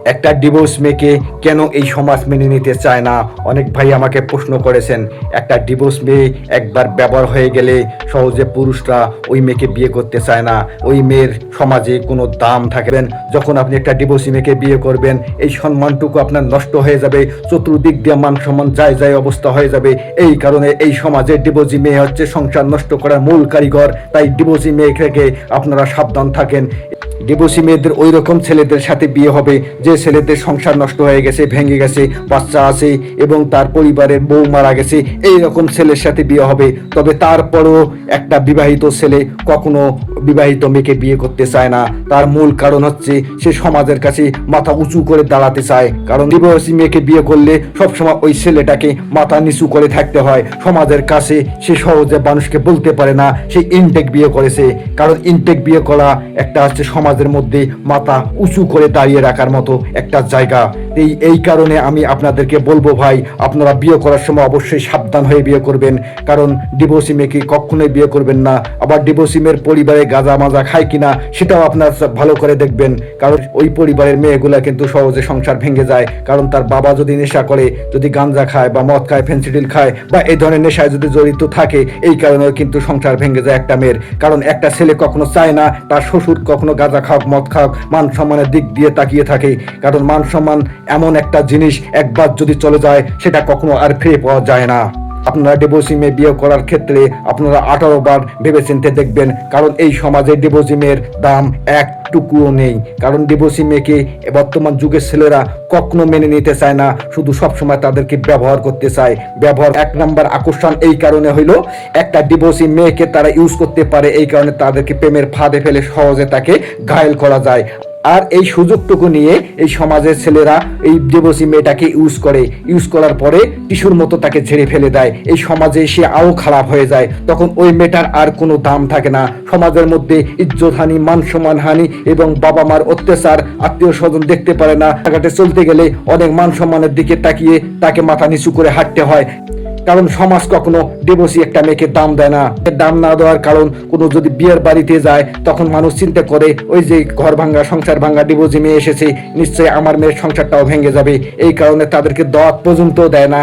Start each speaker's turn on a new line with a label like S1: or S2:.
S1: একটা ডিভোর্স মেয়েকে কেন এই সমাজ মেনে নিতে চায় না? অনেক ভাই আমাকে প্রশ্ন করেছেন। একটা ডিভোর্স মেয়ে একবার ব্যবহার হয়ে গেলে সহজে পুরুষরা ওই মেয়েকে বিয়ে করতে চায় না। ওই মেয়ের সমাজে কোনো দাম থাকবেন। যখন আপনি একটা ডিভোর্সি মেয়েকে বিয়ে করবেন, এই সম্মানটুকু আপনার নষ্ট হয়ে যাবে। চতুর্দিক দিয়ে মান সম্মান যায় যায় অবস্থা হয়ে যাবে। এই কারণে এই সমাজে ডিভোর্সি মেয়ে হচ্ছে সংসার নষ্ট করার মূল কারিগর। তাই ডিভোর্সি মেয়ে থেকে আপনারা সাবধান থাকেন। ডিভোর্সি মেয়েদের ওই রকম ছেলেদের সাথে বিয়ে হবে যে ছেলেদের সংসার নষ্ট হয়ে গেছে, ভেঙে গেছে, বাচ্চা আছে এবং তার পরিবারের বউ মারা গেছে, এই রকম ছেলের সাথে বিয়ে হবে। তবে তারপরও একটা বিবাহিত ছেলে কখনো বিবাহিত মেয়েকে বিয়ে করতে চায় না। তার মূল কারণ হচ্ছে সে সমাজের কাছে মাথা উঁচু করে দাঁড়াতে চায়। কারণ ডিভোর্সি মেয়েকে বিয়ে করলে সবসময় ওই ছেলেটাকে মাথা নিচু করে থাকতে হয়। সমাজের কাছে সে সহজে মানুষকে বলতে পারে না সে ইনটেক বিয়ে করেছে। কারণ ইনটেক বিয়ে করা একটা হচ্ছে সমাজের মধ্যে মাথা উঁচু করে দাঁড়িয়ে রাখার মতো একটা জায়গা। এই কারণে আমি আপনাদেরকে বলবো ভাই, আপনারা বিয়ে করার সময় অবশ্যই সাবধান হয়ে বিয়ে করবেন। কারণ ডিভোর্সি মেয়েকে কখনোই বিয়ে করবেন না। আবার ডিভোর্সি মেয়ের পরিবারে গাঁজা মাজা খায় কিনা সেটাও আপনার ভালো করে দেখবেন। কারণ ওই পরিবারের মেয়েগুলা কিন্তু সহজে সংসার ভেঙে যায়। কারণ তার বাবা যদি নেশা করে, যদি গাঁজা খায় বা মদ খায়, ফেন্সিডিল খায় বা এই ধরনের নেশায় যদি জড়িত থাকে, এই কারণে কিন্তু সংসার ভেঙে যায় একটা মেয়ের। কারণ একটা ছেলে কখনো চায় না তার শ্বশুর কখনো গাঁজা খাওক, মদ খাওক, মান সম্মানের দিক দিয়ে তাকিয়ে থাকে। কারণ মান সম্মান এমন একটা জিনিস, একবার যদি চলে যায় সেটা কখনো আর ফিরে পাওয়া যায় না। আপনারা ডিভোর্সি মেয়ে বিয়ে করার ক্ষেত্রে আপনারা 18 বার ভেবেচিন্তে দেখবেন। কারণ এই সমাজে ডিভোর্সি মেয়ের দাম একটুকুও নেই। কারণ ডিভোর্সি মেয়েকে বর্তমান যুগের ছেলেরা কখনো মেনে নিতে চায় না, শুধু সবসময় তাদেরকে ব্যবহার করতে চায়। ব্যবহার 1 নাম্বার আকর্ষণ এই কারণে হইল একটা ডিভোর্সি মেয়েকে তারা ইউজ করতে পারে, এই কারণে তাদেরকে প্রেমের ফাঁদে ফেলে সহজে তাকে ঘায়েল করা যায়। আর এই সুযোগটুকু নিয়ে এই সমাজের ছেলেরা এই ডিভোর্সি মেয়েটাকে ইউজ করার পরে টিস্যুর মতো তাকে ঝেড়ে ফেলে দেয়। এই সমাজে সে আরো খারাপ হয়ে যায়। তখন ওই মেয়েটার আর কোনো দাম থাকে না। সমাজের মধ্যে ইজ্জত হানি, মান সম্মান হানি এবং বাবা মার অত্যাচার, আত্মীয় স্বজন দেখতে পারে না। ঘাটে চলতে গেলে অনেক মান সম্মানের দিকে তাকিয়ে তাকে মাথা নিচু করে হাঁটতে হয়। কারণ সমাজ কখনো ডিভোর্সি একটা মেয়েকে দাম দেয় না। দাম না দেওয়ার কারণ, কোনো যদি বিয়ের বাড়িতে যায় তখন মানুষ চিন্তা করে ওই যে ঘর ভাঙ্গা, সংসার ভাঙ্গা ডিভোর্সি মেয়ে এসেছে, নিশ্চয়ই আমার মেয়ের সংসারটাও ভেঙে যাবে। এই কারণে তাদেরকে দাওয়াত পর্যন্ত দেয় না।